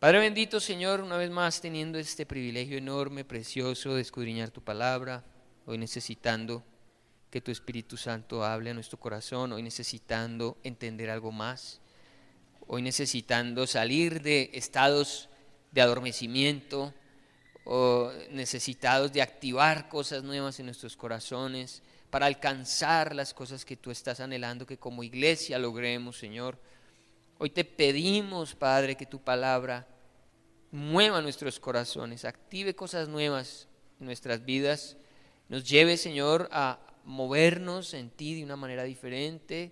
Padre bendito, Señor, una vez más teniendo este privilegio enorme, precioso de escudriñar tu palabra, hoy necesitando que tu Espíritu Santo hable a nuestro corazón, hoy necesitando entender algo más, hoy necesitando salir de estados de adormecimiento o necesitados de activar cosas nuevas en nuestros corazones para alcanzar las cosas que tú estás anhelando que como iglesia logremos, Señor. Hoy te pedimos, Padre, que tu palabra mueva nuestros corazones, active cosas nuevas en nuestras vidas, nos lleve, Señor, a movernos en ti de una manera diferente,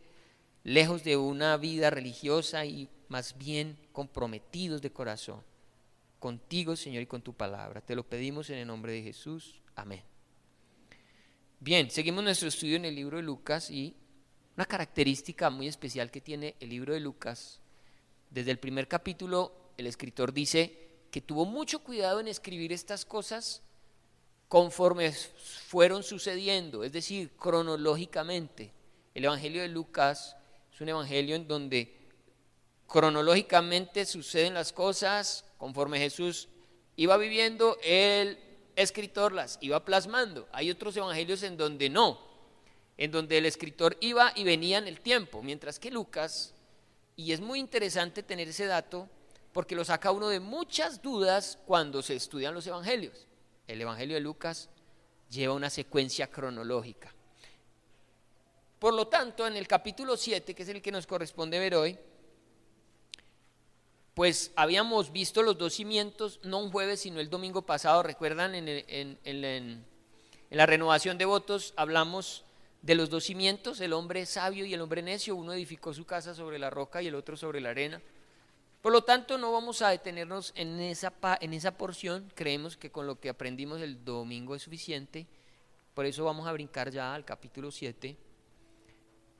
lejos de una vida religiosa y más bien comprometidos de corazón contigo, Señor, y con tu palabra. Te lo pedimos en el nombre de Jesús. Amén. Bien, seguimos nuestro estudio en el libro de Lucas y una característica muy especial que tiene el libro de Lucas, desde el primer capítulo el escritor dice que tuvo mucho cuidado en escribir estas cosas conforme fueron sucediendo, es decir, cronológicamente. El evangelio de Lucas es un evangelio en donde cronológicamente suceden las cosas conforme Jesús iba viviendo, el escritor las iba plasmando. Hay otros evangelios en donde no, en donde el escritor iba y venía en el tiempo, mientras que Lucas, y es muy interesante tener ese dato porque lo saca uno de muchas dudas cuando se estudian los evangelios. El evangelio de Lucas lleva una secuencia cronológica. Por lo tanto, en el capítulo 7, que es el que nos corresponde ver hoy, pues habíamos visto los dos cimientos, no un jueves, sino el domingo pasado. Recuerdan, en la renovación de votos hablamos de los dos cimientos, el hombre sabio y el hombre necio. Uno edificó su casa sobre la roca y el otro sobre la arena. Por lo tanto, no vamos a detenernos en esa porción. Creemos que con lo que aprendimos el domingo es suficiente. Por eso vamos a brincar ya al capítulo 7,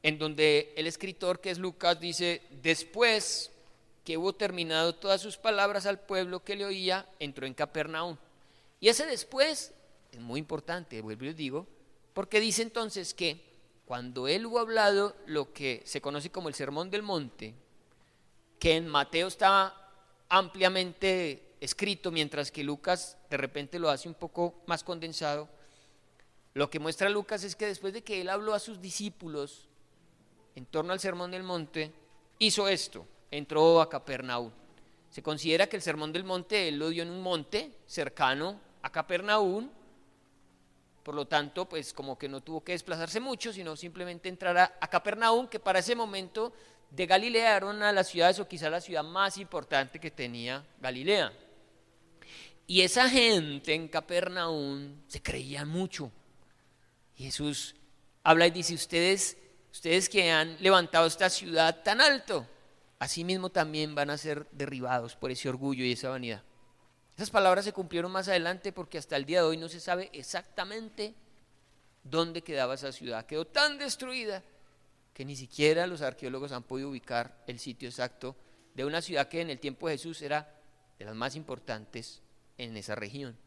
en donde el escritor, que es Lucas, dice: después que hubo terminado todas sus palabras al pueblo que le oía, entró en Capernaum. Y ese después es muy importante, vuelvo y les digo, porque dice entonces que cuando él hubo hablado lo que se conoce como el Sermón del Monte, que en Mateo está ampliamente escrito, mientras que Lucas de repente lo hace un poco más condensado, lo que muestra Lucas es que después de que él habló a sus discípulos en torno al Sermón del Monte, hizo esto: entró a Capernaum. Se considera que el Sermón del Monte él lo dio en un monte cercano a Capernaum, por lo tanto, pues como que no tuvo que desplazarse mucho, sino simplemente entrar a Capernaum, que para ese momento de Galilea era una de las ciudades, o quizá la ciudad más importante que tenía Galilea. Y esa gente en Capernaum se creía mucho. Y Jesús habla y dice: ustedes que han levantado esta ciudad tan alto, asimismo también van a ser derribados por ese orgullo y esa vanidad. Esas palabras se cumplieron más adelante, porque hasta el día de hoy no se sabe exactamente dónde quedaba esa ciudad. Quedó tan destruida que ni siquiera los arqueólogos han podido ubicar el sitio exacto de una ciudad que en el tiempo de Jesús era de las más importantes en esa región,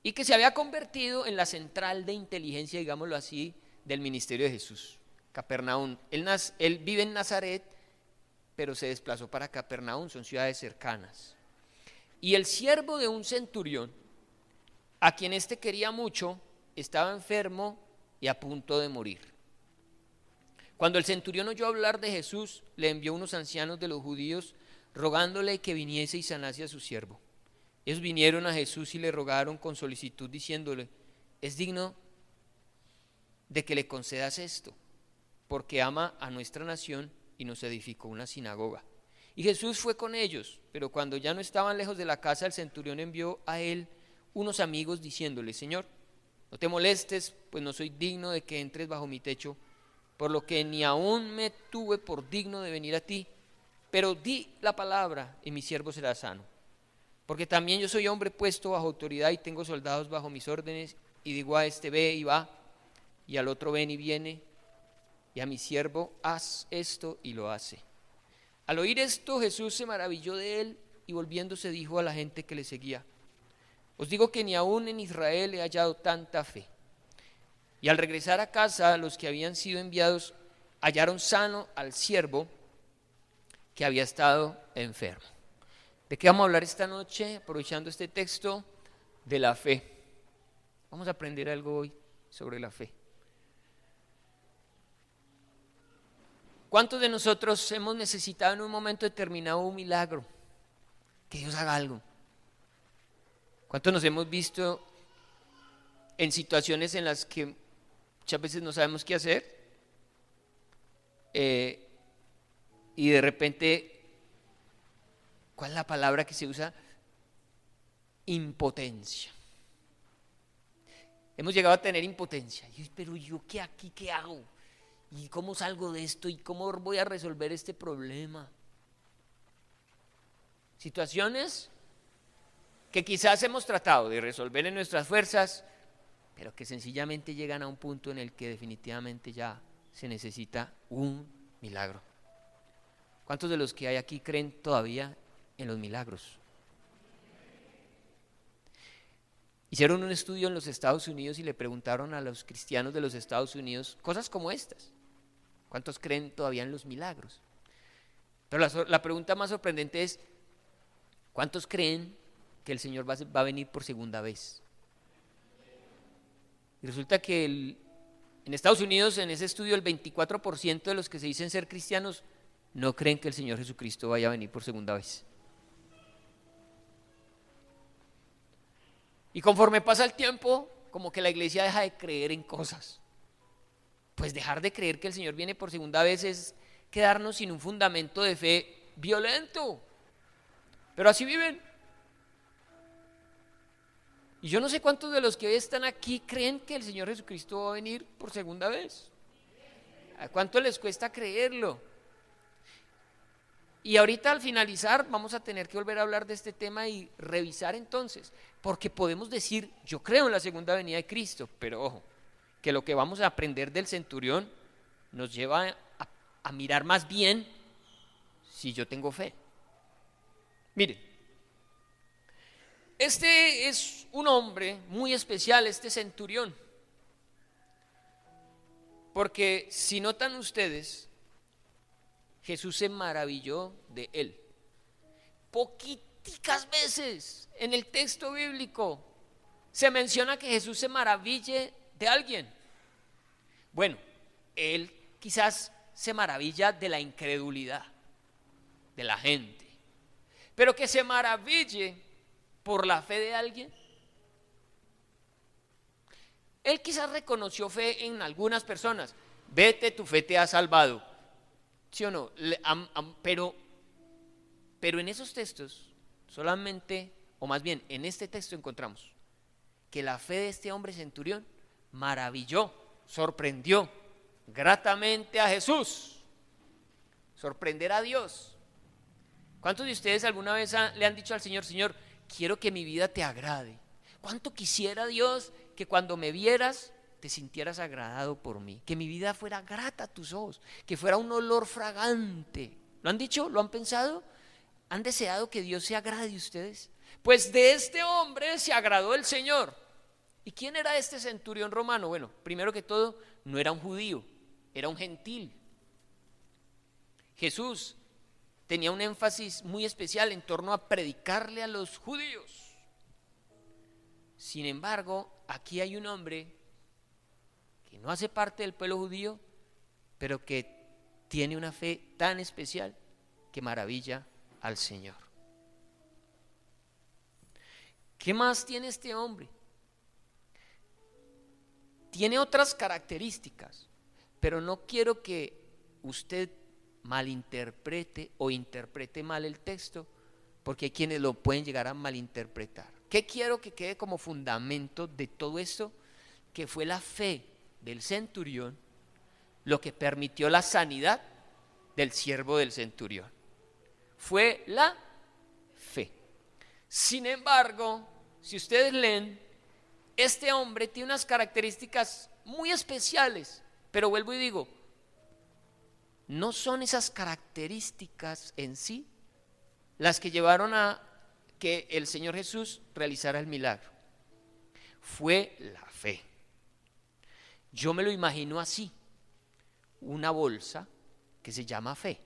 y que se había convertido en la central de inteligencia, digámoslo así, del ministerio de Jesús. Capernaum, él vive en Nazaret, pero se desplazó para Capernaum, son ciudades cercanas. Y el siervo de un centurión, a quien éste quería mucho, estaba enfermo y a punto de morir. Cuando el centurión oyó hablar de Jesús, le envió unos ancianos de los judíos rogándole que viniese y sanase a su siervo. Ellos vinieron a Jesús y le rogaron con solicitud, diciéndole: es digno de que le concedas esto, porque ama a nuestra nación y nos edificó una sinagoga. Y Jesús fue con ellos, pero cuando ya no estaban lejos de la casa, el centurión envió a él unos amigos diciéndole: Señor, no te molestes, pues no soy digno de que entres bajo mi techo, por lo que ni aún me tuve por digno de venir a ti, pero di la palabra y mi siervo será sano. Porque también yo soy hombre puesto bajo autoridad y tengo soldados bajo mis órdenes, y digo a este: ve y va, y al otro: ven y viene, y a mi siervo: haz esto, y lo hace. Al oír esto, Jesús se maravilló de él, y volviéndose dijo a la gente que le seguía: os digo que ni aún en Israel he hallado tanta fe. Y al regresar a casa, los que habían sido enviados hallaron sano al siervo que había estado enfermo. ¿De qué vamos a hablar esta noche? Aprovechando este texto, de la fe. Vamos a aprender algo hoy sobre la fe. ¿Cuántos de nosotros hemos necesitado en un momento determinado un milagro? Que Dios haga algo. ¿Cuántos nos hemos visto en situaciones en las que muchas veces no sabemos qué hacer? Y de repente, ¿cuál es la palabra que se usa? Impotencia. Hemos llegado a tener impotencia. Pero yo qué aquí, ¿qué hago? ¿Y cómo salgo de esto? ¿Y cómo voy a resolver este problema? Situaciones que quizás hemos tratado de resolver en nuestras fuerzas, pero que sencillamente llegan a un punto en el que definitivamente ya se necesita un milagro. ¿Cuántos de los que hay aquí creen todavía en los milagros? Hicieron un estudio en los Estados Unidos y le preguntaron a los cristianos de los Estados Unidos cosas como estas. ¿Cuántos creen todavía en los milagros? Pero la pregunta más sorprendente es, ¿cuántos creen que el Señor va a venir por segunda vez? Y resulta que en Estados Unidos, en ese estudio, el 24% de los que se dicen ser cristianos no creen que el Señor Jesucristo vaya a venir por segunda vez. Y conforme pasa el tiempo, como que la iglesia deja de creer en cosas. Pues dejar de creer que el Señor viene por segunda vez es quedarnos sin un fundamento de fe violento. Pero así viven. Y yo no sé cuántos de los que hoy están aquí creen que el Señor Jesucristo va a venir por segunda vez. ¿A cuánto les cuesta creerlo? Y ahorita al finalizar vamos a tener que volver a hablar de este tema y revisar entonces, porque podemos decir, yo creo en la segunda venida de Cristo, pero ojo, que lo que vamos a aprender del centurión nos lleva a mirar más bien si yo tengo fe. Miren, este es un hombre muy especial, este centurión, porque si notan ustedes, Jesús se maravilló de él. Poquiticas veces en el texto bíblico se menciona que Jesús se maraville de alguien. Bueno, él quizás se maravilla de la incredulidad de la gente, pero que se maraville por la fe de alguien. Él quizás reconoció fe en algunas personas. Vete, tu fe te ha salvado. ¿Sí o no? Pero en esos textos solamente, o más bien en este texto encontramos que la fe de este hombre centurión maravilló, sorprendió gratamente a Jesús. Sorprender a Dios. ¿Cuántos de ustedes alguna vez le han dicho al Señor, Señor, quiero que mi vida te agrade? ¿Cuánto quisiera Dios que cuando me vieras te sintieras agradado por mí, que mi vida fuera grata a tus ojos, que fuera un olor fragante? ¿Lo han dicho? ¿Lo han pensado? ¿Han deseado que Dios se agrade de ustedes? Pues de este hombre se agradó el Señor. ¿Y quién era este centurión romano? Bueno, primero que todo, no era un judío, era un gentil. Jesús tenía un énfasis muy especial en torno a predicarle a los judíos. Sin embargo, aquí hay un hombre que no hace parte del pueblo judío, pero que tiene una fe tan especial que maravilla al Señor. ¿Qué más tiene este hombre? Tiene otras características, pero no quiero que usted malinterprete o interprete mal el texto, porque hay quienes lo pueden llegar a malinterpretar. ¿Qué quiero que quede como fundamento de todo esto? Que fue la fe del centurión lo que permitió la sanidad del siervo del centurión. Fue la fe. Sin embargo, si ustedes leen, este hombre tiene unas características muy especiales, pero vuelvo y digo, no son esas características en sí las que llevaron a que el Señor Jesús realizara el milagro. Fue la fe. Yo me lo imagino así, una bolsa que se llama fe.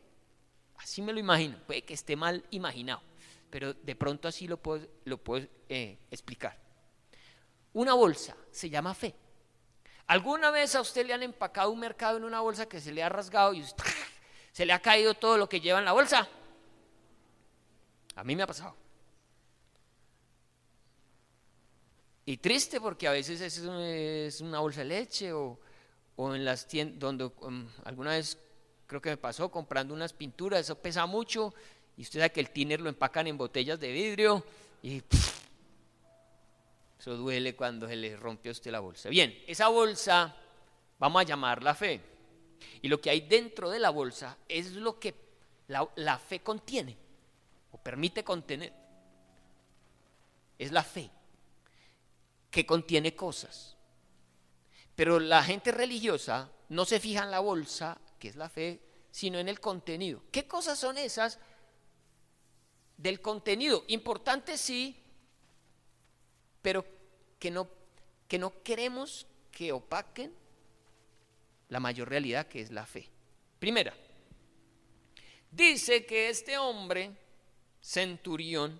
Así me lo imagino, puede que esté mal imaginado, pero de pronto así lo puedo explicar. Una bolsa se llama fe. ¿Alguna vez a usted le han empacado un mercado en una bolsa que se le ha rasgado y se le ha caído todo lo que lleva en la bolsa? A mí me ha pasado. Y triste porque a veces es una bolsa de leche o en las tiendas donde alguna vez creo que me pasó comprando unas pinturas, eso pesa mucho y usted sabe que el thinner lo empacan en botellas de vidrio y eso duele cuando se le rompe a usted la bolsa. Bien, esa bolsa vamos a llamarla fe. Y lo que hay dentro de la bolsa es lo que la fe contiene o permite contener. Es la fe que contiene cosas. Pero la gente religiosa no se fija en la bolsa, que es la fe, sino en el contenido. ¿Qué cosas son esas del contenido? Importantes sí, pero que no queremos que opaquen la mayor realidad, que es la fe. Primera, dice que este hombre, centurión,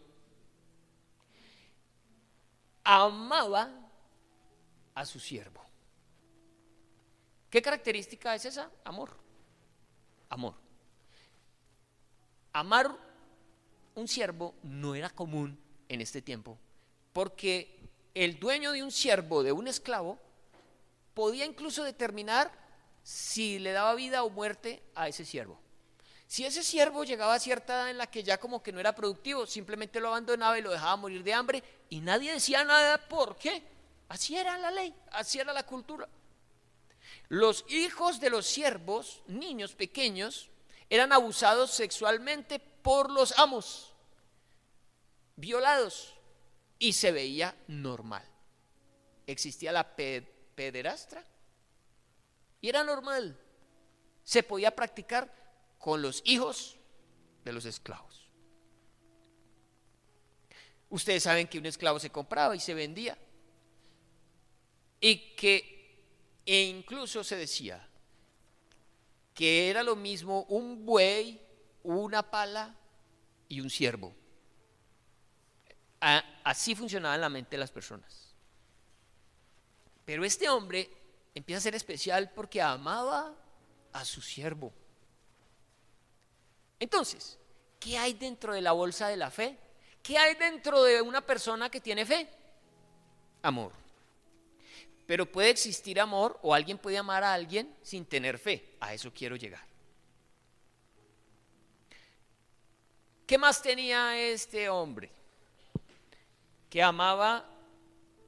amaba a su siervo. ¿Qué característica es esa? Amor. Amor. Amar un siervo no era común en este tiempo, porque el dueño de un siervo, de un esclavo, podía incluso determinar si le daba vida o muerte a ese siervo. Si ese siervo llegaba a cierta edad en la que ya como que no era productivo, simplemente lo abandonaba y lo dejaba morir de hambre y nadie decía nada. ¿Por qué? Así era la ley, así era la cultura. Los hijos de los siervos, niños pequeños, eran abusados sexualmente por los amos, violados, y se veía normal. Existía la pederastra y era normal. Se podía practicar con los hijos de los esclavos. Ustedes saben que un esclavo se compraba y se vendía, y que incluso se decía que era lo mismo un buey, una pala y un siervo. Así funcionaba en la mente de las personas. Pero este hombre empieza a ser especial porque amaba a su siervo. Entonces, ¿qué hay dentro de la bolsa de la fe? ¿Qué hay dentro de una persona que tiene fe? Amor. Pero puede existir amor, o alguien puede amar a alguien sin tener fe. A eso quiero llegar. ¿Qué más tenía este hombre? Que amaba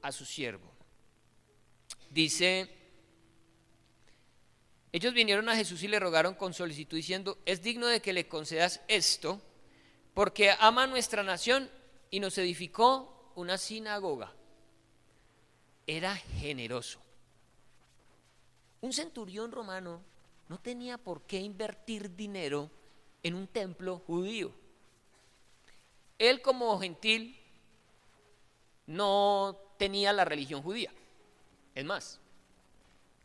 a su siervo. Dice, ellos vinieron a Jesús y le rogaron con solicitud diciendo, es digno de que le concedas esto, porque ama nuestra nación y nos edificó una sinagoga. Era generoso. Un centurión romano no tenía por qué invertir dinero en un templo judío. Él como gentil no tenía la religión judía. Es más,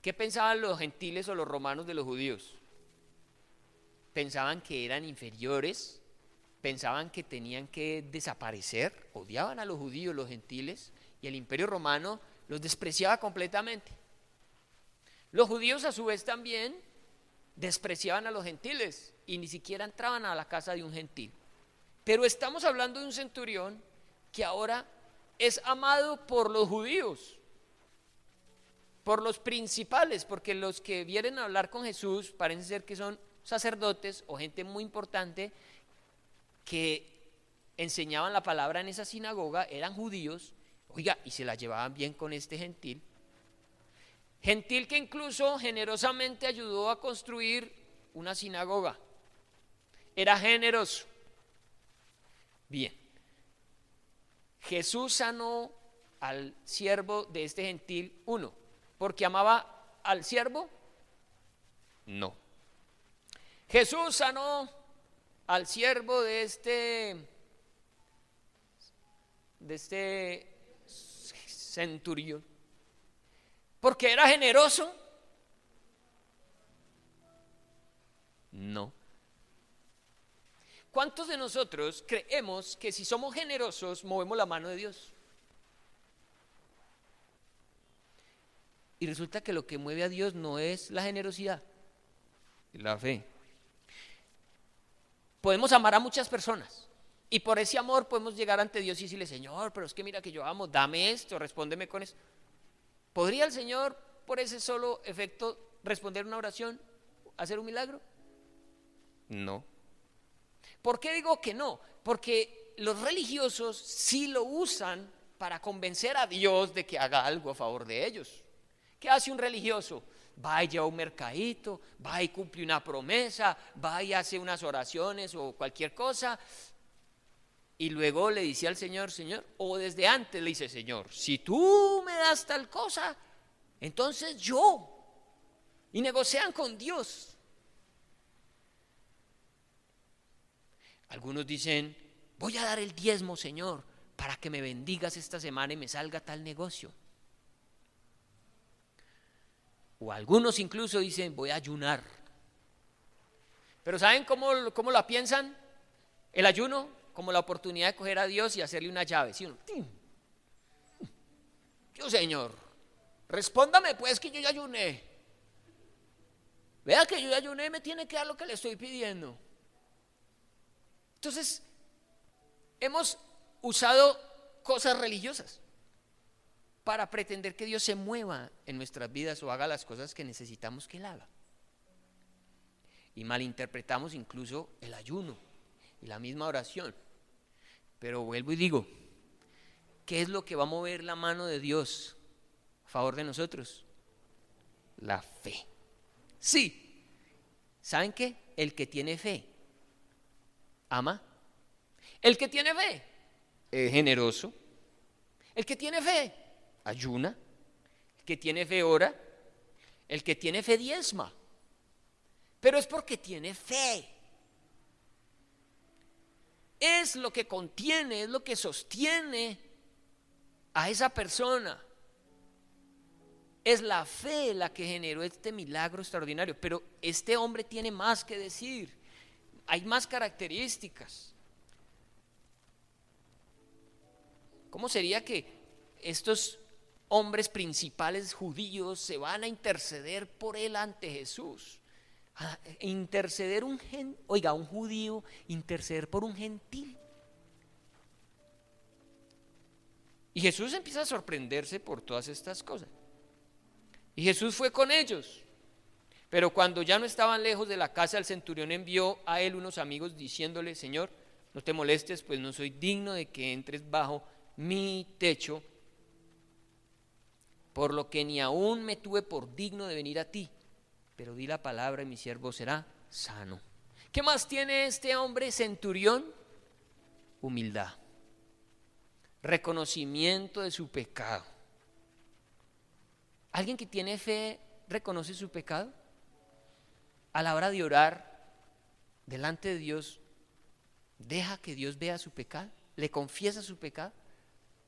¿qué pensaban los gentiles o los romanos de los judíos? Pensaban que eran inferiores, pensaban que tenían que desaparecer, odiaban a los judíos, los gentiles, y el imperio romano los despreciaba completamente. Los judíos a su vez también despreciaban a los gentiles y ni siquiera entraban a la casa de un gentil. Pero estamos hablando de un centurión que ahora es amado por los judíos, por los principales, porque los que vienen a hablar con Jesús parece ser que son sacerdotes o gente muy importante que enseñaban la palabra en esa sinagoga, eran judíos. Oiga, y se la llevaban bien con este gentil. Gentil que incluso generosamente ayudó a construir una sinagoga. Era generoso. Bien. Jesús sanó al siervo de este gentil, uno, porque amaba al siervo. No. Jesús sanó al siervo de este centurión porque era generoso. No. ¿Cuántos de nosotros creemos que si somos generosos movemos la mano de Dios? Y resulta que lo que mueve a Dios no es la generosidad, es la fe. Podemos amar a muchas personas y por ese amor podemos llegar ante Dios y decirle: Señor, pero es que mira que yo amo, dame esto, respóndeme con esto. ¿Podría el Señor por ese solo efecto responder una oración, hacer un milagro? No. ¿Por qué digo que no? Porque los religiosos sí lo usan para convencer a Dios de que haga algo a favor de ellos. ¿Qué hace un religioso? Va y lleva un mercadito, va y cumple una promesa, va y hace unas oraciones o cualquier cosa, y luego le dice al Señor: Señor, o desde antes le dice: Señor, si tú me das tal cosa, entonces yo, y negocian con Dios. Algunos dicen: voy a dar el diezmo, Señor, para que me bendigas esta semana y me salga tal negocio. O algunos incluso dicen: voy a ayunar. Pero ¿saben cómo la piensan? El ayuno como la oportunidad de coger a Dios y hacerle una llave. ¿Sí? Yo, Señor, respóndame pues que yo ya ayuné. Vea que yo ya ayuné y me tiene que dar lo que le estoy pidiendo. Entonces, hemos usado cosas religiosas para pretender que Dios se mueva en nuestras vidas o haga las cosas que necesitamos que Él haga. Y malinterpretamos incluso el ayuno y la misma oración. Pero vuelvo y digo, ¿qué es lo que va a mover la mano de Dios a favor de nosotros? La fe. Sí. ¿Saben qué? El que tiene fe ama. El que tiene fe es generoso. El que tiene fe ayuna. El que tiene fe ora. El que tiene fe diezma. Pero es porque tiene fe. Es lo que contiene, es lo que sostiene a esa persona. Es la fe la que generó este milagro extraordinario. Pero este hombre tiene más que decir. Hay más características. ¿Cómo sería que estos hombres principales judíos se van a interceder por él ante Jesús? A interceder un judío, interceder por un gentil. Y Jesús empieza a sorprenderse por todas estas cosas. Y Jesús fue con ellos. Pero cuando ya no estaban lejos de la casa, el centurión envió a él unos amigos diciéndole: Señor, no te molestes, pues no soy digno de que entres bajo mi techo, por lo que ni aún me tuve por digno de venir a ti. Pero di la palabra y mi siervo será sano. ¿Qué más tiene este hombre centurión? Humildad, reconocimiento de su pecado. ¿Alguien que tiene fe reconoce su pecado? A la hora de orar delante de Dios, deja que Dios vea su pecado, le confiesa su pecado.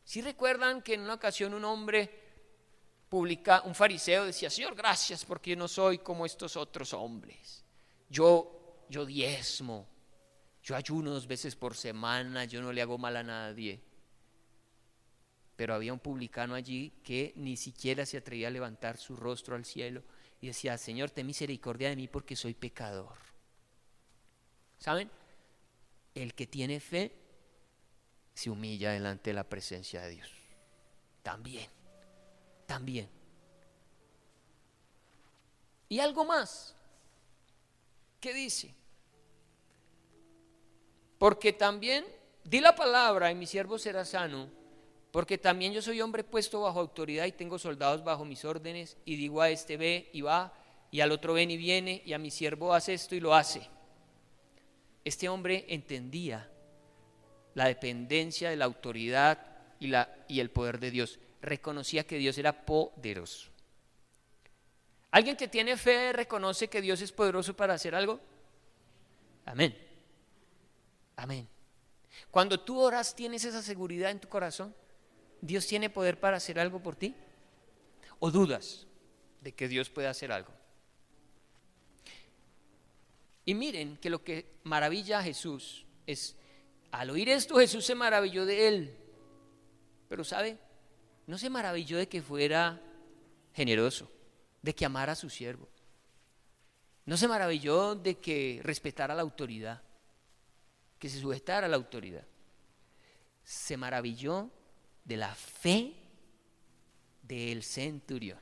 ¿Sí recuerdan que en una ocasión un hombre un fariseo decía: Señor, gracias porque yo no soy como estos otros hombres? Yo diezmo, yo ayuno 2 veces por semana, yo no le hago mal a nadie. Pero había un publicano allí que ni siquiera se atrevía a levantar su rostro al cielo y decía: Señor, ten misericordia de mí porque soy pecador. ¿Saben? El que tiene fe se humilla delante de la presencia de Dios. También. Y algo más. ¿Qué dice? Porque también, di la palabra y mi siervo será sano, porque también yo soy hombre puesto bajo autoridad y tengo soldados bajo mis órdenes, y digo a este: ve y va, y al otro ven y viene, y a mi siervo hace esto y lo hace. Este hombre entendía la dependencia de la autoridad y el poder de Dios. Reconocía que Dios era poderoso. ¿Alguien que tiene fe reconoce que Dios es poderoso para hacer algo? Amén. Amén. Cuando tú oras, ¿tienes esa seguridad en tu corazón? ¿Dios tiene poder para hacer algo por ti? ¿O dudas de que Dios puede hacer algo? Y miren que lo que maravilla a Jesús Al oír esto, Jesús se maravilló de él. Pero ¿sabe? No se maravilló de que fuera generoso, de que amara a su siervo. No se maravilló de que respetara la autoridad, que se sujetara a la autoridad. Se maravilló de la fe del centurión.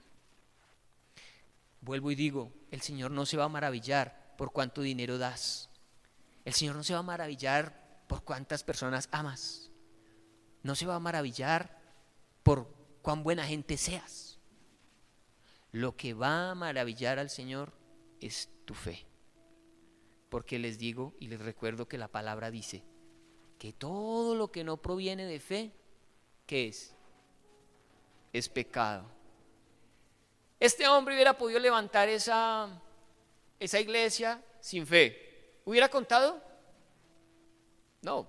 Vuelvo y digo, el Señor no se va a maravillar por cuánto dinero das. El Señor no se va a maravillar por cuántas personas amas. No se va a maravillar por cuán buena gente seas. Lo que va a maravillar al Señor es tu fe. Porque les digo y les recuerdo que la palabra dice que todo lo que no proviene de fe, ¿qué es? Es pecado. Este hombre hubiera podido levantar esa iglesia sin fe. ¿Hubiera contado? No.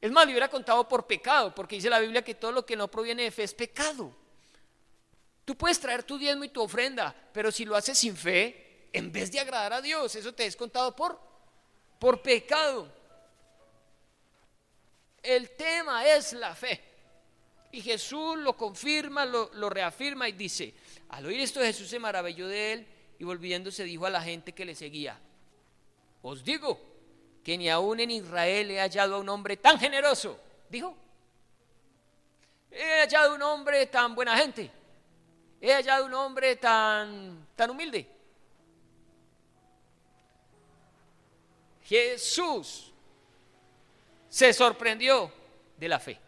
Es más, le hubiera contado por pecado, porque dice la Biblia que todo lo que no proviene de fe es pecado. Tú puedes traer tu diezmo y tu ofrenda, pero si lo haces sin fe, en vez de agradar a Dios, eso te es contado por pecado. El tema es la fe. Y Jesús lo confirma, lo reafirma y dice, al oír esto Jesús se maravilló de él y volviéndose dijo a la gente que le seguía, os digo que ni aún en Israel he hallado a un hombre tan generoso, dijo, he hallado un hombre tan buena gente, he hallado un hombre tan humilde. Jesús se sorprendió de la fe.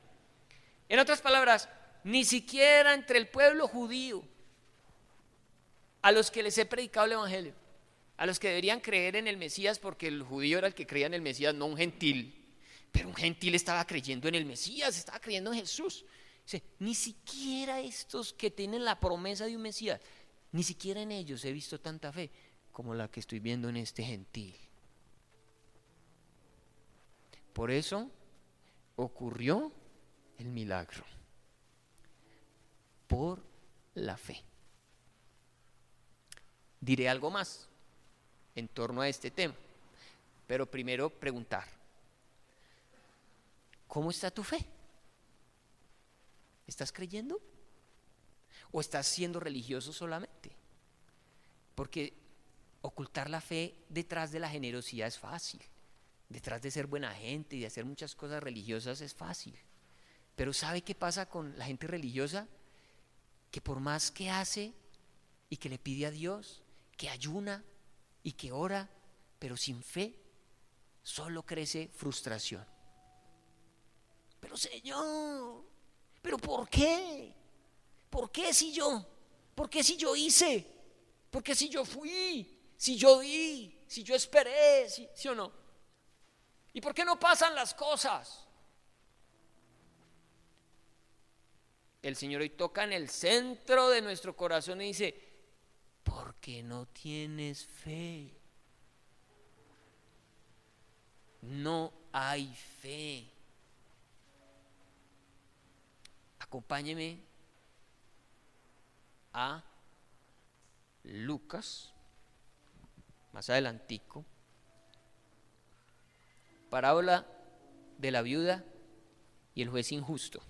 En otras palabras, ni siquiera entre el pueblo judío, a los que les he predicado el evangelio, a los que deberían creer en el Mesías, porque el judío era el que creía en el Mesías, no un gentil, pero un gentil estaba creyendo en el Mesías, estaba creyendo en Jesús. Dice, ni siquiera estos que tienen la promesa de un Mesías, ni siquiera en ellos he visto tanta fe como la que estoy viendo en este gentil. Por eso ocurrió el milagro, por la fe. Diré algo más en torno a este tema, pero primero preguntar, ¿cómo está tu fe? ¿Estás creyendo? ¿O estás siendo religioso solamente? Porque ocultar la fe detrás de la generosidad es fácil, detrás de ser buena gente y de hacer muchas cosas religiosas es fácil. Pero ¿sabe qué pasa con la gente religiosa? Que por más que hace y que le pide a Dios, que ayuna y que ora, pero sin fe, solo crece frustración. Pero Señor, ¿pero por qué? ¿Por qué si yo? ¿Por qué si yo hice? ¿Por qué si yo fui? Si yo di, si yo esperé, ¿sí o no? ¿Y por qué no pasan las cosas? El Señor hoy toca en el centro de nuestro corazón y dice, porque no tienes fe. No hay fe. Acompáñeme a Lucas, más adelantico, parábola de la viuda y el juez injusto.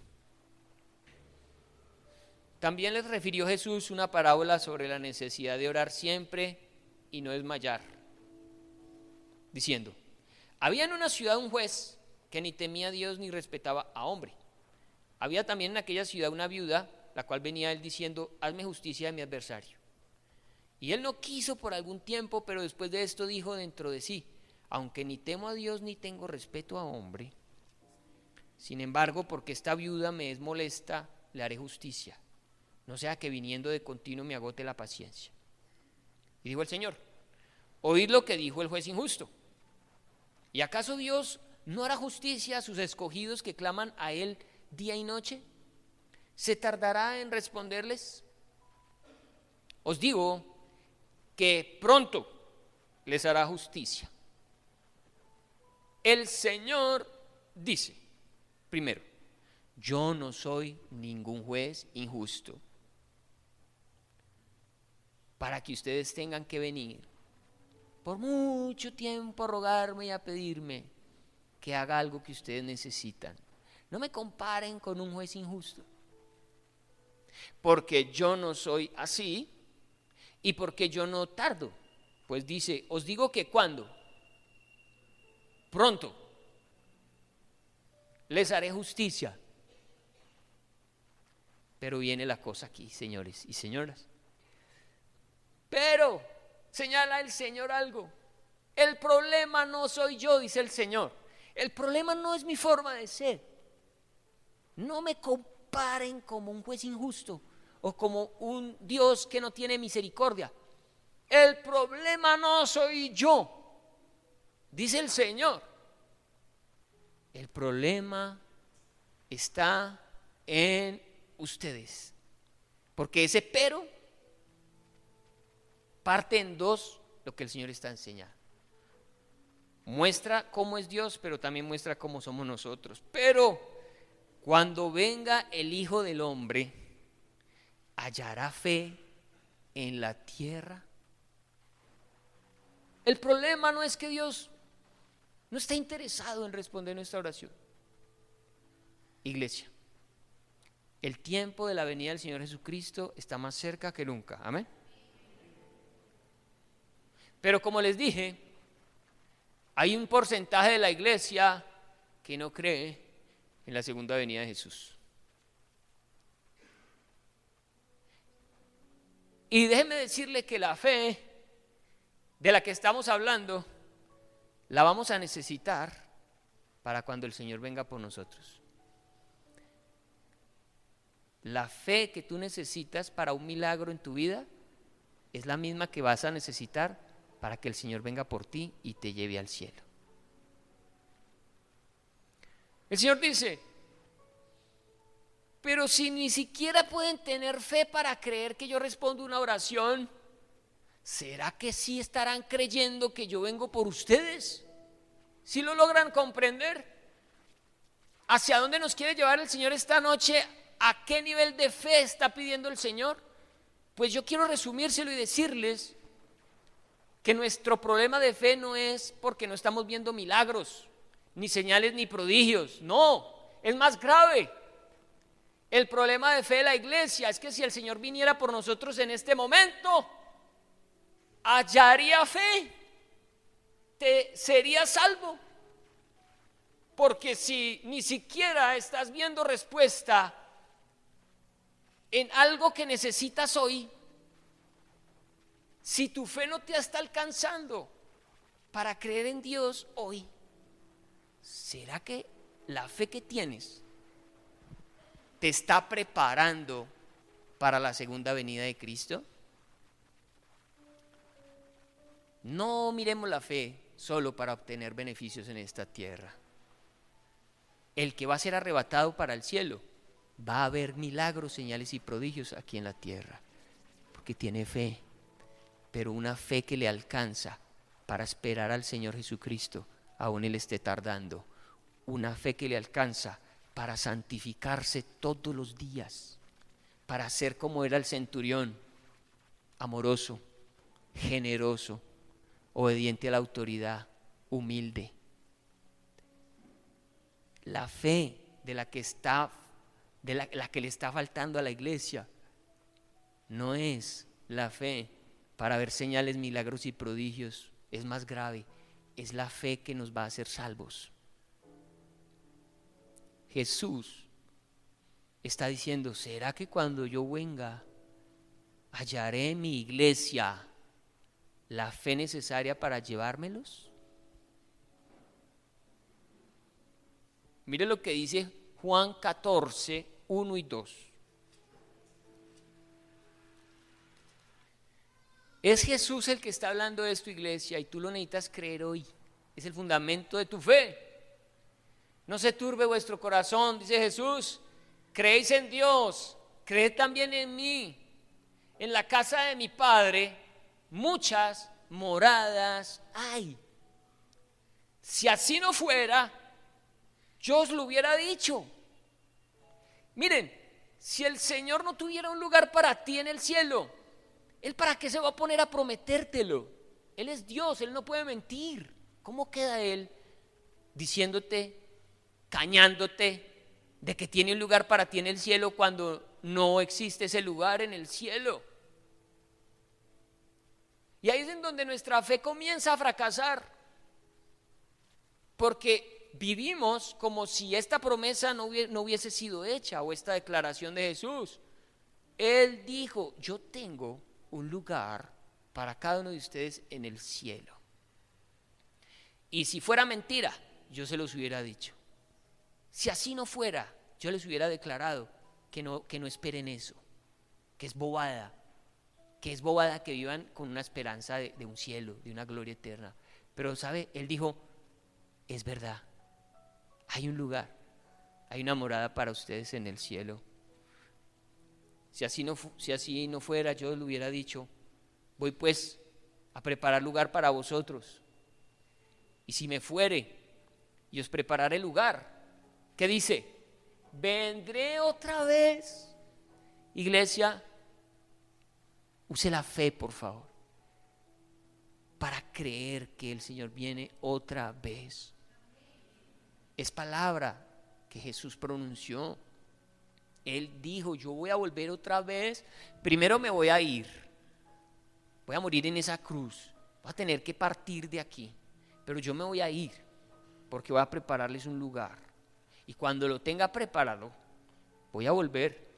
También les refirió Jesús una parábola sobre la necesidad de orar siempre y no desmayar, diciendo, había en una ciudad un juez que ni temía a Dios ni respetaba a hombre. Había también en aquella ciudad una viuda, la cual venía a él diciendo, hazme justicia de mi adversario. Y él no quiso por algún tiempo, pero después de esto dijo dentro de sí, aunque ni temo a Dios ni tengo respeto a hombre, sin embargo, porque esta viuda me es molesta, le haré justicia, no sea que viniendo de continuo me agote la paciencia. Y dijo el Señor, oíd lo que dijo el juez injusto. ¿Y acaso Dios no hará justicia a sus escogidos que claman a Él día y noche? ¿Se tardará en responderles? Os digo que pronto les hará justicia. El Señor dice, primero, yo no soy ningún juez injusto para que ustedes tengan que venir por mucho tiempo a rogarme y a pedirme que haga algo que ustedes necesitan. No me comparen con un juez injusto, porque yo no soy así y porque yo no tardo. Pues dice, os digo que cuando, pronto, les haré justicia. Pero viene la cosa aquí, señores y señoras. Pero, señala el Señor algo, el problema no soy yo, dice el Señor. El problema no es mi forma de ser. No me comparen como un juez injusto o como un Dios que no tiene misericordia. El problema no soy yo, dice el Señor. El problema está en ustedes. Porque ese pero parte en dos lo que el Señor está enseñando. Muestra cómo es Dios, pero también muestra cómo somos nosotros. Pero cuando venga el Hijo del Hombre, ¿hallará fe en la tierra? El problema no es que Dios no está interesado en responder nuestra oración. Iglesia, el tiempo de la venida del Señor Jesucristo está más cerca que nunca. Amén. Pero como les dije, hay un porcentaje de la iglesia que no cree en la segunda venida de Jesús. Y déjeme decirle que la fe de la que estamos hablando la vamos a necesitar para cuando el Señor venga por nosotros. La fe que tú necesitas para un milagro en tu vida es la misma que vas a necesitar para que el Señor venga por ti y te lleve al cielo. El Señor dice, pero si ni siquiera pueden tener fe para creer que yo respondo una oración, ¿será que sí estarán creyendo que yo vengo por ustedes? ¿Sí lo logran comprender? ¿Hacia dónde nos quiere llevar el Señor esta noche? ¿A qué nivel de fe está pidiendo el Señor? Pues yo quiero resumírselo y decirles que nuestro problema de fe no es porque no estamos viendo milagros, ni señales, ni prodigios. No, es más grave. El problema de fe de la iglesia es que si el Señor viniera por nosotros en este momento, hallaría fe, te serías salvo. Porque si ni siquiera estás viendo respuesta en algo que necesitas hoy, si tu fe no te está alcanzando para creer en Dios hoy, ¿será que la fe que tienes te está preparando para la segunda venida de Cristo? No miremos la fe solo para obtener beneficios en esta tierra. El que va a ser arrebatado para el cielo va a haber milagros, señales y prodigios aquí en la tierra, porque tiene fe, pero una fe que le alcanza para esperar al Señor Jesucristo, aún Él esté tardando. Una fe que le alcanza para santificarse todos los días, para ser como era el centurión, amoroso, generoso, obediente a la autoridad, humilde. La fe de la que le está faltando a la iglesia no es la fe para ver señales, milagros y prodigios. Es más grave, es la fe que nos va a hacer salvos. Jesús está diciendo, ¿será que cuando yo venga hallaré en mi iglesia la fe necesaria para llevármelos? Mire lo que dice Juan 14, 1 y 2. Es Jesús el que está hablando de esto, iglesia, y tú lo necesitas creer hoy. Es el fundamento de tu fe. No se turbe vuestro corazón, dice Jesús. Creéis en Dios, creed también en mí. En la casa de mi Padre muchas moradas hay. Si así no fuera, yo os lo hubiera dicho. Miren, si el Señor no tuviera un lugar para ti en el cielo, ¿Él para qué se va a poner a prometértelo? Él es Dios, Él no puede mentir. ¿Cómo queda Él diciéndote, cañándote de que tiene un lugar para ti en el cielo cuando no existe ese lugar en el cielo. Y ahí es en donde nuestra fe comienza a fracasar, porque vivimos como si esta promesa no hubiese sido hecha, o esta declaración de Jesús. Él dijo, yo tengo un lugar para cada uno de ustedes en el cielo. Y si fuera mentira, yo se los hubiera dicho. Si así no fuera, yo les hubiera declarado que no esperen eso, que es bobada que vivan con una esperanza de un cielo, de una gloria eterna. Pero ¿sabe? Él dijo, es verdad, hay un lugar, hay una morada para ustedes en el cielo. Si así no fuera, yo le hubiera dicho, voy pues a preparar lugar para vosotros. Y si me fuere y os prepararé lugar, ¿qué dice? Vendré otra vez. Iglesia, use la fe, por favor, para creer que el Señor viene otra vez. Es palabra que Jesús pronunció. Él dijo, yo voy a volver otra vez. Primero me voy a ir, voy a morir en esa cruz, voy a tener que partir de aquí, pero yo me voy a ir porque voy a prepararles un lugar. Y cuando lo tenga preparado, voy a volver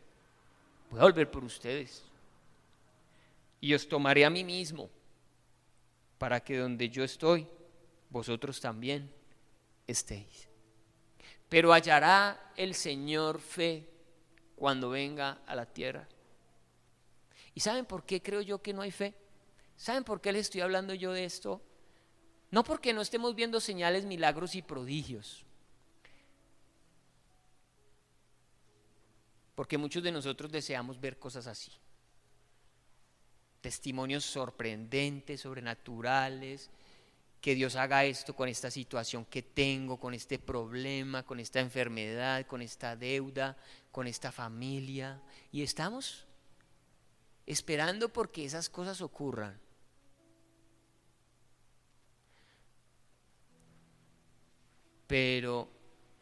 por ustedes. Y os tomaré a mí mismo, para que donde yo estoy, vosotros también estéis. Pero hallará el Señor fe cuando venga a la tierra. ¿Y saben por qué creo yo que no hay fe? ¿Saben por qué les estoy hablando yo de esto? No porque no estemos viendo señales, milagros y prodigios, porque muchos de nosotros deseamos ver cosas así. Testimonios sorprendentes, sobrenaturales, que Dios haga esto con esta situación que tengo, con este problema, con esta enfermedad, con esta deuda, con esta familia. Y estamos esperando porque esas cosas ocurran. Pero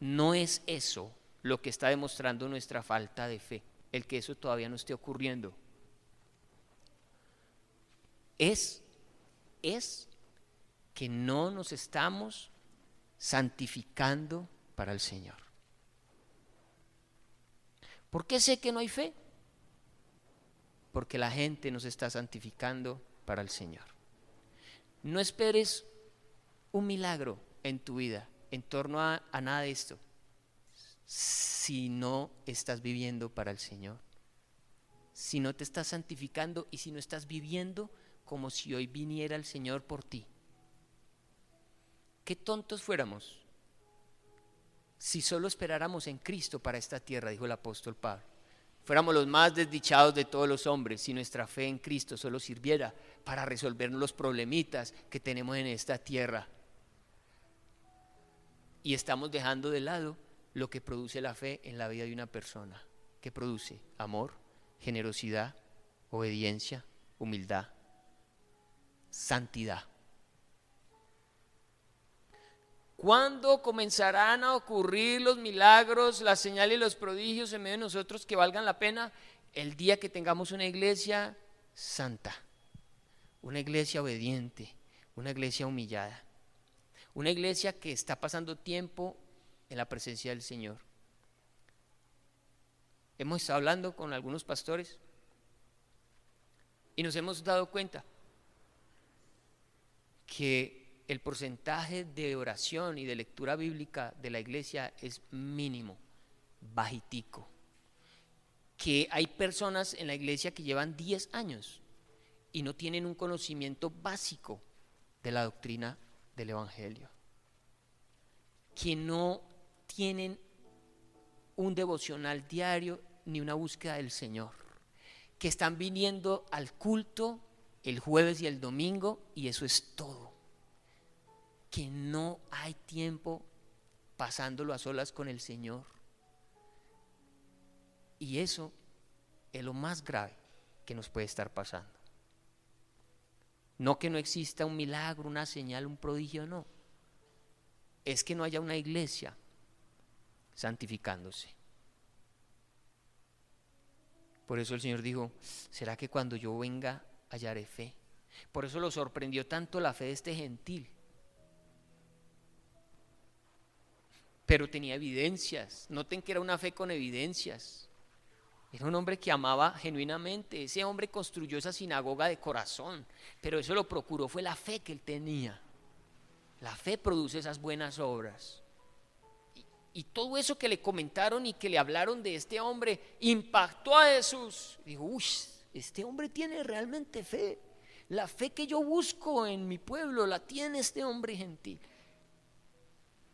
no es eso lo que está demostrando nuestra falta de fe, el que eso todavía no esté ocurriendo. Es que no nos estamos santificando para el Señor. ¿Por qué sé que no hay fe? Porque la gente no se está santificando para el Señor. No esperes un milagro en tu vida en torno a nada de esto si no estás viviendo para el Señor, si no te estás santificando y si no estás viviendo como si hoy viniera el Señor por ti. Qué tontos fuéramos si solo esperáramos en Cristo para esta tierra, dijo el apóstol Pablo. Fuéramos los más desdichados de todos los hombres si nuestra fe en Cristo solo sirviera para resolvernos los problemitas que tenemos en esta tierra. Y estamos dejando de lado lo que produce la fe en la vida de una persona. ¿Qué produce? Amor, generosidad, obediencia, humildad, santidad. ¿Cuándo comenzarán a ocurrir los milagros, las señales y los prodigios en medio de nosotros que valgan la pena? El día que tengamos una iglesia santa, una iglesia obediente, una iglesia humillada, una iglesia que está pasando tiempo en la presencia del Señor. Hemos estado hablando con algunos pastores y nos hemos dado cuenta que el porcentaje de oración y de lectura bíblica de la iglesia es mínimo, bajitico. Que hay personas en la iglesia que llevan 10 años y no tienen un conocimiento básico de la doctrina del Evangelio, que no tienen un devocional diario ni una búsqueda del Señor, que están viniendo al culto el jueves y el domingo y eso es todo, que no hay tiempo pasándolo a solas con el Señor. Y eso es lo más grave que nos puede estar pasando. No que no exista un milagro, una señal, un prodigio, no. es que no haya una iglesia santificándose. Por eso el Señor dijo, ¿será que cuando yo venga hallaré fe? Por eso lo sorprendió tanto la fe de este gentil. Pero tenía evidencias. Noten que era una fe con evidencias. Era un hombre que amaba genuinamente. Ese hombre construyó esa sinagoga de corazón, pero eso lo procuró, fue la fe que él tenía. La fe produce esas buenas obras. Y todo eso que le comentaron y que le hablaron de este hombre impactó a Jesús. Dijo, uy, este hombre tiene realmente fe. La fe que yo busco en mi pueblo la tiene este hombre gentil.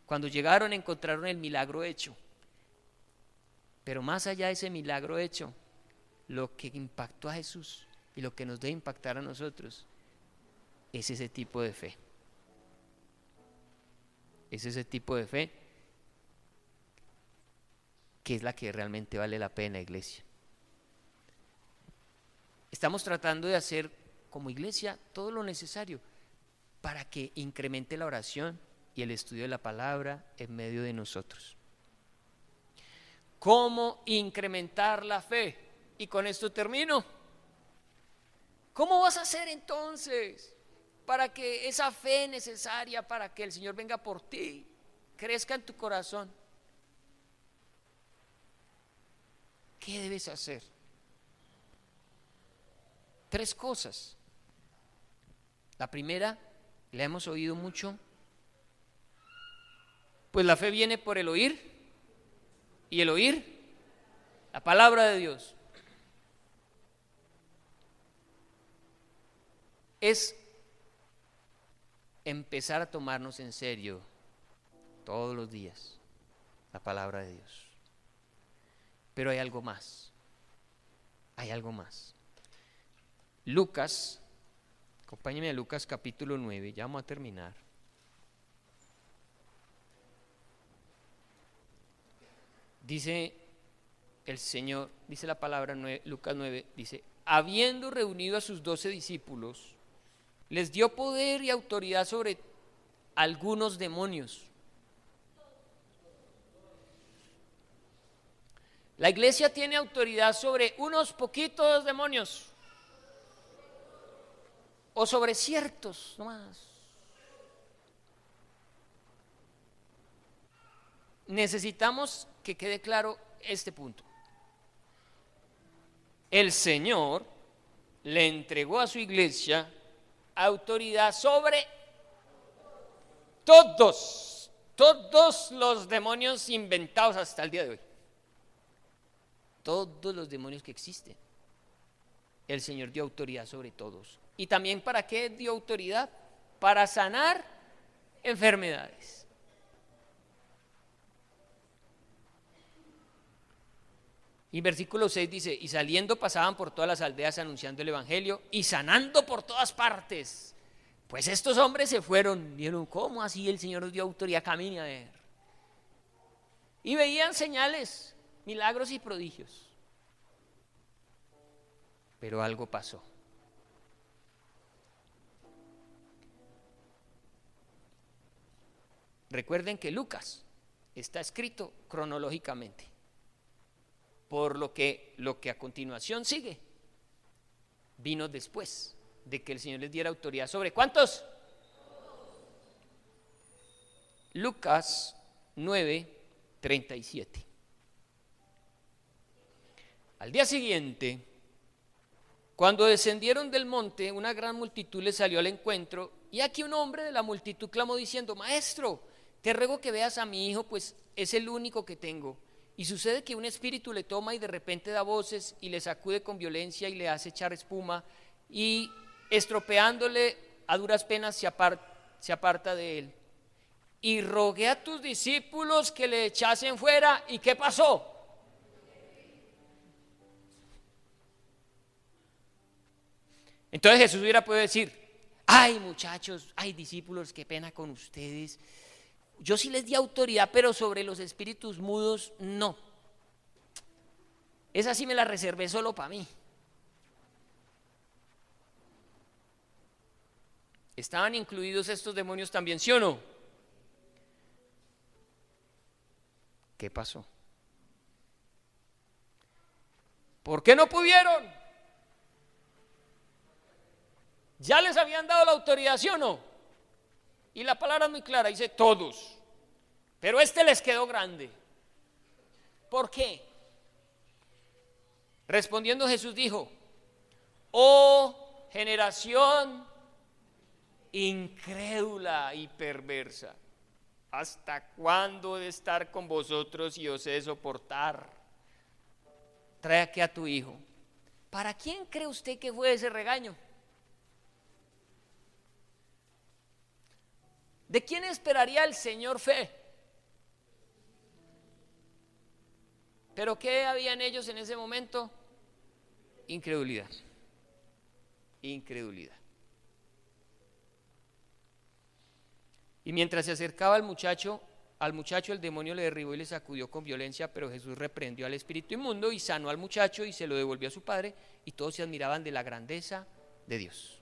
Cuando llegaron encontraron el milagro hecho. Pero más allá de ese milagro hecho, lo que impactó a Jesús y lo que nos debe impactar a nosotros es ese tipo de fe. Es ese tipo de fe que es la que realmente vale la pena, iglesia. Estamos tratando de hacer como iglesia todo lo necesario para que incremente la oración y el estudio de la palabra en medio de nosotros. ¿Cómo incrementar la fe? Y con esto termino. ¿Cómo vas a hacer entonces para que esa fe necesaria para que el Señor venga por ti crezca en tu corazón? ¿Qué debes hacer? 3 cosas. La primera, la hemos oído mucho, pues la fe viene por el oír, y el oír la palabra de Dios. Es empezar a tomarnos en serio todos los días la palabra de Dios. Pero hay algo más. Hay algo más. Lucas, acompáñenme a Lucas capítulo 9, ya vamos a terminar. Dice el Señor, dice la palabra Lucas 9, dice, habiendo reunido a sus 12 discípulos, les dio poder y autoridad sobre algunos demonios. La iglesia tiene autoridad sobre unos poquitos demonios o sobre ciertos nomás. Necesitamos que quede claro este punto. El Señor le entregó a su iglesia autoridad sobre todos los demonios inventados hasta el día de hoy. Todos los demonios que existen. El Señor dio autoridad sobre todos. ¿Y también para qué dio autoridad? Para sanar enfermedades. Y versículo 6 dice, y saliendo pasaban por todas las aldeas anunciando el evangelio y sanando por todas partes. Pues estos hombres se fueron, dijeron, ¿cómo así el Señor nos dio autoridad? Camine a ver. Y veían señales, milagros y prodigios. Pero algo pasó. Recuerden que Lucas está escrito cronológicamente, por lo que a continuación sigue vino después de que el Señor les diera autoridad sobre ¿cuántos? Lucas 9:37. Al día siguiente, cuando descendieron del monte, una gran multitud les salió al encuentro, y aquí un hombre de la multitud clamó diciendo, Maestro, te ruego que veas a mi hijo, pues es el único que tengo. Y sucede que un espíritu le toma y de repente da voces y le sacude con violencia y le hace echar espuma, y estropeándole a duras penas se aparta de él. Y rogué a tus discípulos que le echasen fuera, ¿y qué pasó? Entonces Jesús hubiera podido decir, ay muchachos, ay discípulos, qué pena con ustedes. Yo sí les di autoridad, pero sobre los espíritus mudos no. Esa sí me la reservé solo para mí. ¿Estaban incluidos estos demonios también, sí o no? ¿qué pasó? ¿Por qué no pudieron? ¿Ya les habían dado la autoridad, sí o no? Y la palabra es muy clara, dice todos. Pero les quedó grande. ¿Por qué? Respondiendo Jesús dijo: oh generación incrédula y perversa, ¿hasta cuándo he de estar con vosotros y os he de soportar? Trae aquí a tu hijo. ¿Para quién cree usted que fue ese regaño? ¿De quién esperaría el Señor fe? ¿Pero qué había en ellos en ese momento? Incredulidad. Incredulidad. Y mientras se acercaba al muchacho el demonio le derribó y le sacudió con violencia, pero Jesús reprendió al espíritu inmundo y sanó al muchacho y se lo devolvió a su padre, y todos se admiraban de la grandeza de Dios.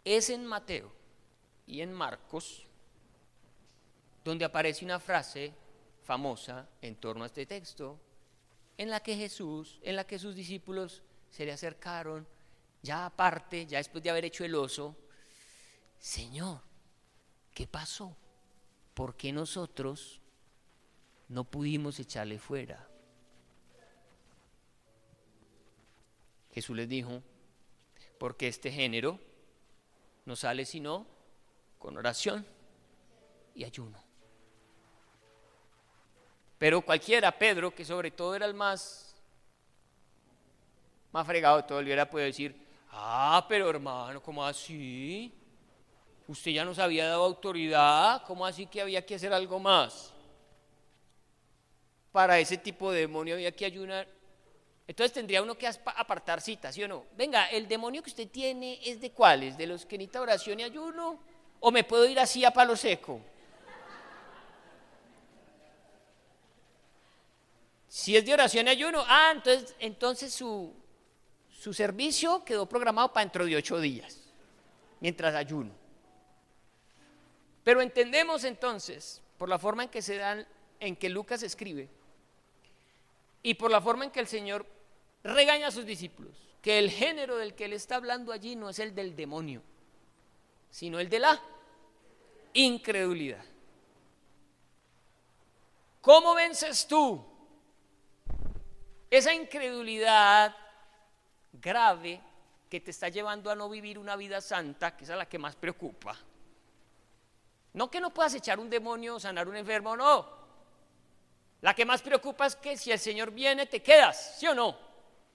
Es en Mateo y en Marcos donde aparece una frase famosa en torno a este texto, en la que sus discípulos se le acercaron, ya aparte, ya después de haber hecho el oso: Señor, ¿qué pasó? ¿Por qué nosotros no pudimos echarle fuera? Jesús les dijo: porque este género no sale sino con oración y ayuno. Pero cualquiera, Pedro, que sobre todo era el más fregado de todo, le hubiera podido decir: pero hermano, ¿cómo así? Usted ya nos había dado autoridad, ¿cómo así que había que hacer algo más? Para ese tipo de demonio había que ayunar. Entonces tendría uno que apartar citas, ¿sí o no? Venga, ¿el demonio que usted tiene es de cuáles? ¿De los que necesita oración y ayuno? ¿O me puedo ir así a palo seco? Si es de oración y ayuno, entonces su servicio quedó programado para dentro de 8 días, mientras ayuno. Pero entendemos entonces, por la forma en que en que Lucas escribe, y por la forma en que el Señor regaña a sus discípulos, que el género del que él está hablando allí no es el del demonio, sino el de la incredulidad. ¿Cómo vences tú esa incredulidad grave que te está llevando a no vivir una vida santa, que es la que más preocupa? No que no puedas echar un demonio o sanar un enfermo, no. La que más preocupa es que si el Señor viene te quedas, ¿sí o no?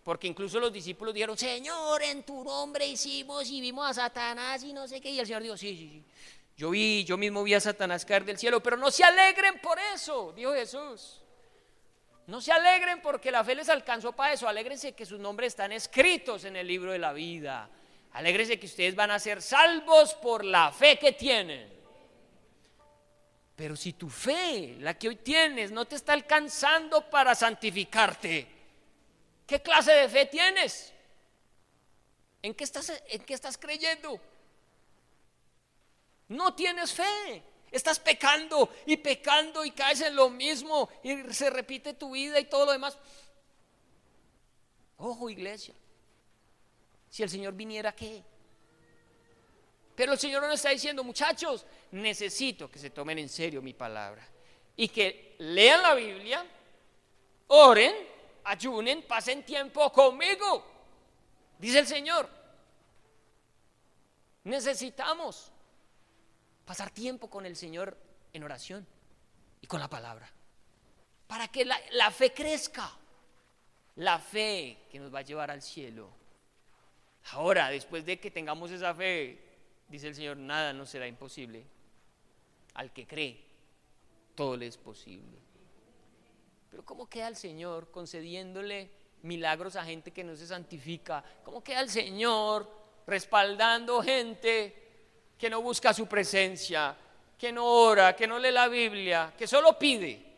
Porque incluso los discípulos dijeron: Señor, en tu nombre hicimos y vimos a Satanás y no sé qué. Y el Señor dijo: sí. Yo mismo vi a Satanás caer del cielo, pero no se alegren por eso, dijo Jesús. No se alegren porque la fe les alcanzó para eso. Alégrense que sus nombres están escritos en el libro de la vida. Alégrense que ustedes van a ser salvos por la fe que tienen. Pero si tu fe, la que hoy tienes, no te está alcanzando para santificarte, ¿qué clase de fe tienes? ¿En qué estás creyendo? No tienes fe. Estás pecando y caes en lo mismo y se repite tu vida y todo lo demás. Ojo, iglesia, si el Señor viniera, ¿qué? Pero el Señor nos está diciendo: muchachos, necesito que se tomen en serio mi palabra y que lean la Biblia, oren, ayunen, pasen tiempo conmigo, dice el Señor. Necesitamos pasar tiempo con el Señor en oración y con la palabra, para que la fe crezca, la fe que nos va a llevar al cielo. Ahora, después de que tengamos esa fe, dice el Señor, nada nos será imposible. Al que cree, todo le es posible. Pero ¿cómo queda el Señor concediéndole milagros a gente que no se santifica? ¿Cómo queda el Señor respaldando gente que no busca su presencia, que no ora, que no lee la Biblia, que solo pide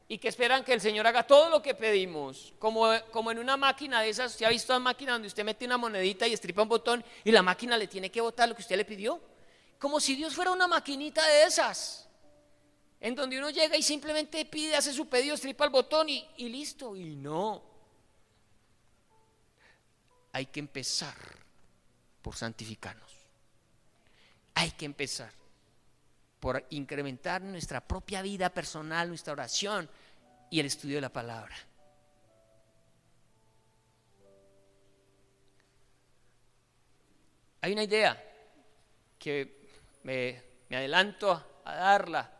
y que esperan que el Señor haga todo lo que pedimos? Como en una máquina de esas. ¿Se ha visto una máquina donde usted mete una monedita y estripa un botón y la máquina le tiene que botar lo que usted le pidió? Como si Dios fuera una maquinita de esas. en donde uno llega y simplemente pide, hace su pedido, estripa el botón y listo. Y no. Hay que empezar por santificarnos. Hay que empezar por incrementar nuestra propia vida personal, nuestra oración y el estudio de la palabra. Hay una idea que me adelanto a darla,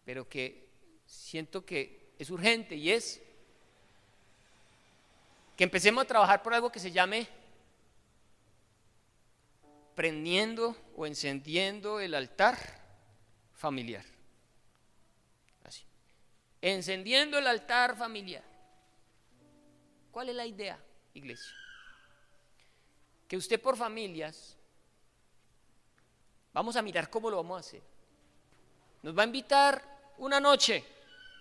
pero que siento que es urgente, y es que empecemos a trabajar por algo que se llame prendiendo o encendiendo el altar familiar. Así. Encendiendo el altar familiar. ¿Cuál es la idea, iglesia? Que usted por familias, vamos a mirar cómo lo vamos a hacer. Nos va a invitar una noche,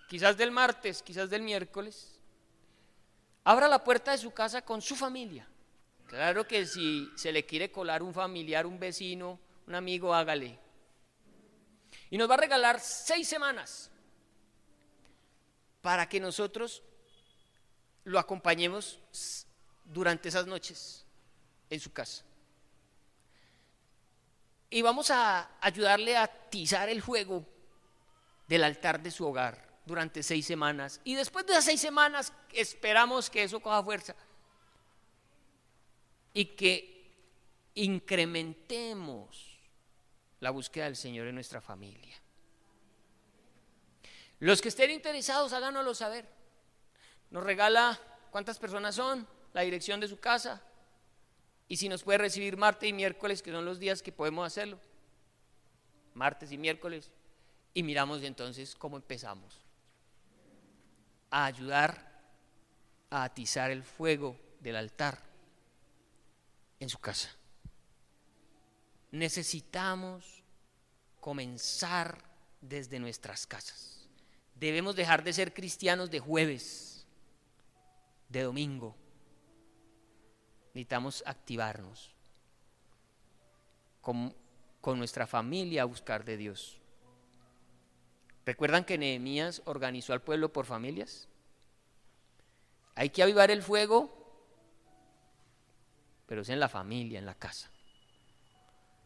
quizás del martes, quizás del miércoles. Abra la puerta de su casa con su familia. Claro que si se le quiere colar un familiar, un vecino, un amigo, hágale. Y nos va a regalar 6 semanas para que nosotros lo acompañemos durante esas noches en su casa. Y vamos a ayudarle a atizar el fuego del altar de su hogar durante 6 semanas. Y después de esas 6 semanas esperamos que eso coja fuerza y que incrementemos la búsqueda del Señor en nuestra familia. Los que estén interesados, háganoslo saber. Nos regala cuántas personas son, la dirección de su casa, y si nos puede recibir martes y miércoles, que son los días que podemos hacerlo, martes y miércoles, y miramos entonces cómo empezamos a ayudar a atizar el fuego del altar en su casa. Necesitamos comenzar desde nuestras casas. Debemos dejar de ser cristianos de jueves, de domingo. Necesitamos activarnos con nuestra familia a buscar de Dios. ¿Recuerdan que Nehemías organizó al pueblo por familias? Hay que avivar el fuego, pero es en la familia, en la casa.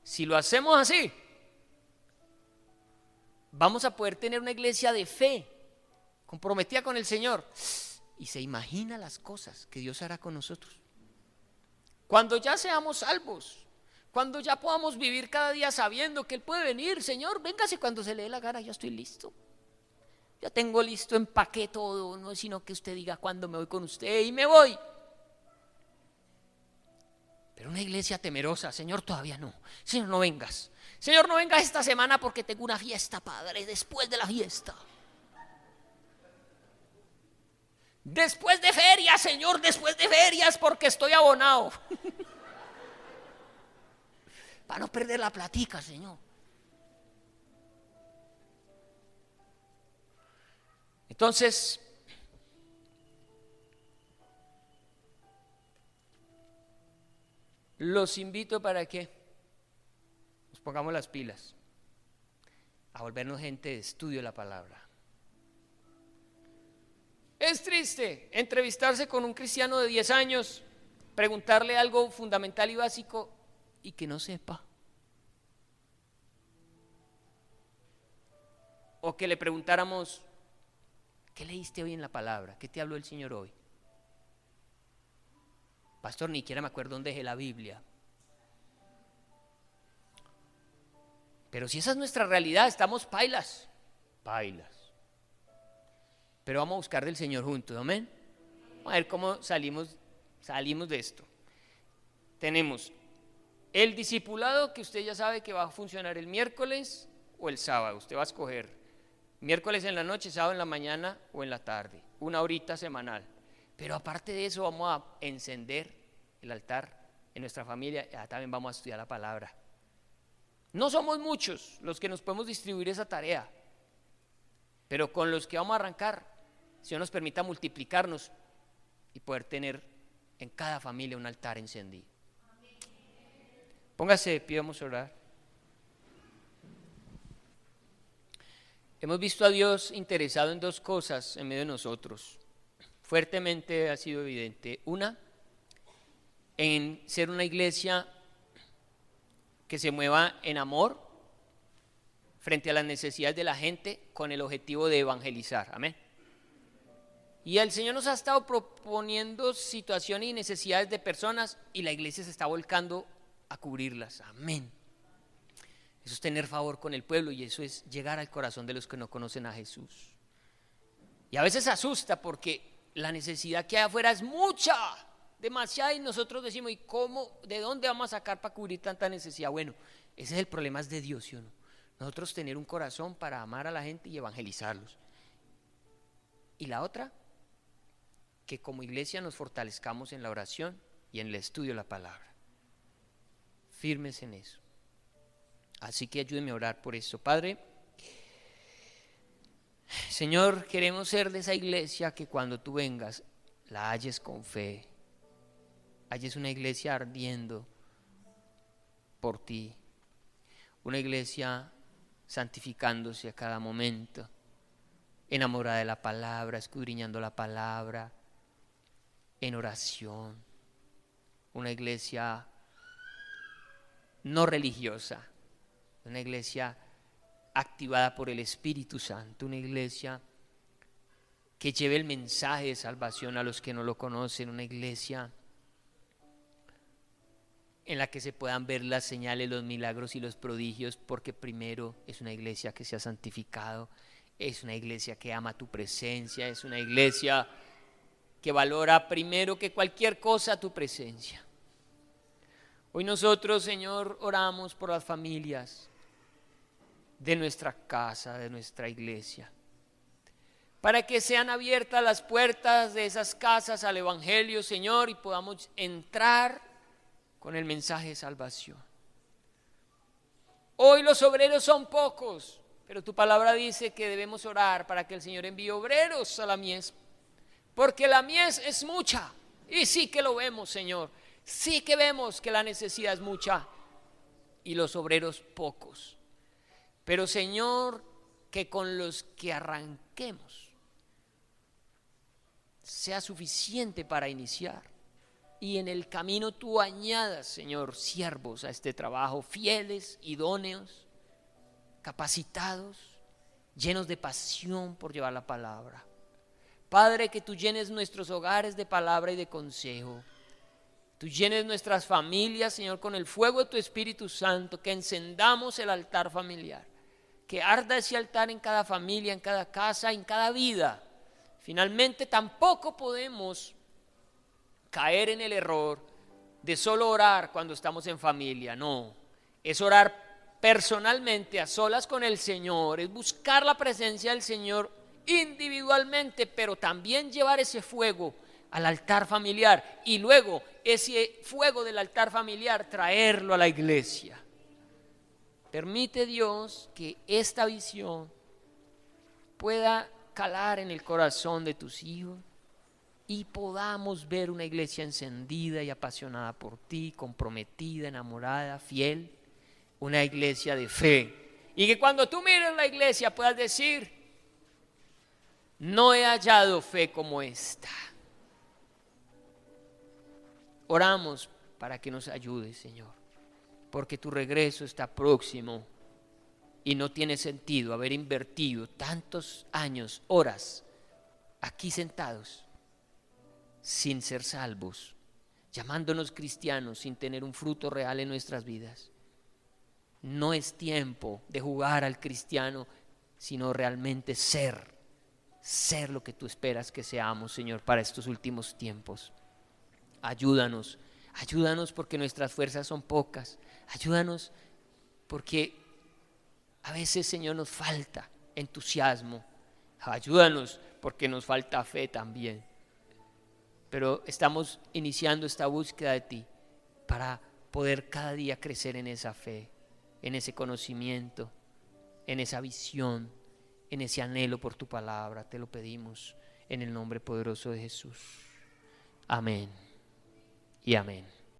Si lo hacemos así, vamos a poder tener una iglesia de fe, comprometida con el Señor, y se imagina las cosas que Dios hará con nosotros. Cuando ya seamos salvos, cuando ya podamos vivir cada día sabiendo que Él puede venir, Señor, véngase cuando se le dé la gana, yo estoy listo. Ya tengo listo, empaqué todo, no es sino que usted diga cuándo me voy con usted y me voy. Pero una iglesia temerosa, Señor, todavía no. Señor, no vengas. Señor, no vengas esta semana porque tengo una fiesta, Padre, después de la fiesta. Después de ferias, Señor, después de ferias porque estoy abonado. Para no perder la platica, Señor. Entonces, los invito para que nos pongamos las pilas, a volvernos gente de estudio de la palabra. Es triste entrevistarse con un cristiano de 10 años, preguntarle algo fundamental y básico y que no sepa. O que le preguntáramos, ¿qué leíste hoy en la palabra? ¿Qué te habló el Señor hoy? Pastor, ni siquiera me acuerdo dónde dejé la Biblia. Pero si esa es nuestra realidad, estamos pailas. Pero vamos a buscar del Señor juntos, amén. Vamos a ver cómo salimos de esto. Tenemos el discipulado, que usted ya sabe que va a funcionar el miércoles o el sábado. Usted va a escoger miércoles en la noche, sábado en la mañana o en la tarde, 1 horita semanal. Pero aparte de eso vamos a encender el altar en nuestra familia. También vamos a estudiar la palabra. No somos muchos los que nos podemos distribuir esa tarea, pero con los que vamos a arrancar, si Dios nos permita multiplicarnos y poder tener en cada familia un altar encendido. Póngase de pie, vamos a orar. Hemos visto a Dios interesado en dos cosas en medio de nosotros. Fuertemente ha sido evidente. Una, en ser una iglesia que se mueva en amor frente a las necesidades de la gente con el objetivo de evangelizar. Amén. Y el Señor nos ha estado proponiendo situaciones y necesidades de personas y la iglesia se está volcando a cubrirlas. Amén. Eso es tener favor con el pueblo y eso es llegar al corazón de los que no conocen a Jesús. Y a veces asusta porque la necesidad que hay afuera es mucha, demasiada, y nosotros decimos, ¿y cómo? ¿De dónde vamos a sacar para cubrir tanta necesidad? Bueno, ese es el problema, es de Dios, ¿sí o no? Nosotros tener un corazón para amar a la gente y evangelizarlos. Y la otra, que como iglesia nos fortalezcamos en la oración y en el estudio de la palabra. Firmes en eso. Así que ayúdenme a orar por eso. Padre, Señor, queremos ser de esa iglesia que cuando tú vengas la halles con fe. Halles una iglesia ardiendo por ti. Una iglesia santificándose a cada momento. Enamorada de la palabra, escudriñando la palabra. En oración. Una iglesia no religiosa. Una iglesia activada por el Espíritu Santo, una iglesia que lleve el mensaje de salvación a los que no lo conocen, una iglesia en la que se puedan ver las señales, los milagros y los prodigios, porque primero es una iglesia que se ha santificado, es una iglesia que ama tu presencia, es una iglesia que valora primero que cualquier cosa tu presencia. Hoy nosotros, Señor, oramos por las familias de nuestra casa, de nuestra iglesia, para que sean abiertas las puertas de esas casas al Evangelio, Señor, y podamos entrar con el mensaje de salvación. Hoy los obreros son pocos, pero tu palabra dice que debemos orar para que el Señor envíe obreros a la mies, porque la mies es mucha, y sí que lo vemos, Señor, sí que vemos que la necesidad es mucha y los obreros pocos. Pero Señor, que con los que arranquemos sea suficiente para iniciar. Y en el camino tú añadas, Señor, siervos a este trabajo, fieles, idóneos, capacitados, llenos de pasión por llevar la palabra. Padre, que tú llenes nuestros hogares de palabra y de consejo. Tú llenes nuestras familias, Señor, con el fuego de tu Espíritu Santo, que encendamos el altar familiar. Que arda ese altar en cada familia, en cada casa, en cada vida. Finalmente tampoco podemos caer en el error de solo orar cuando estamos en familia. No, es orar personalmente, a solas con el Señor, es buscar la presencia del Señor individualmente, pero también llevar ese fuego al altar familiar y luego ese fuego del altar familiar traerlo a la iglesia. Permite, Dios, que esta visión pueda calar en el corazón de tus hijos y podamos ver una iglesia encendida y apasionada por ti, comprometida, enamorada, fiel, una iglesia de fe. Y que cuando tú mires la iglesia puedas decir, no he hallado fe como esta. Oramos para que nos ayudes, Señor, porque tu regreso está próximo y no tiene sentido haber invertido tantos años, horas, aquí sentados, sin ser salvos, llamándonos cristianos sin tener un fruto real en nuestras vidas. No es tiempo de jugar al cristiano, sino realmente ser lo que tú esperas que seamos, Señor, para estos últimos tiempos. Ayúdanos porque nuestras fuerzas son pocas. Ayúdanos porque a veces, Señor, nos falta entusiasmo. Ayúdanos porque nos falta fe también. Pero estamos iniciando esta búsqueda de ti para poder cada día crecer en esa fe, en ese conocimiento, en esa visión, en ese anhelo por tu palabra. Te lo pedimos en el nombre poderoso de Jesús. Amén y amén.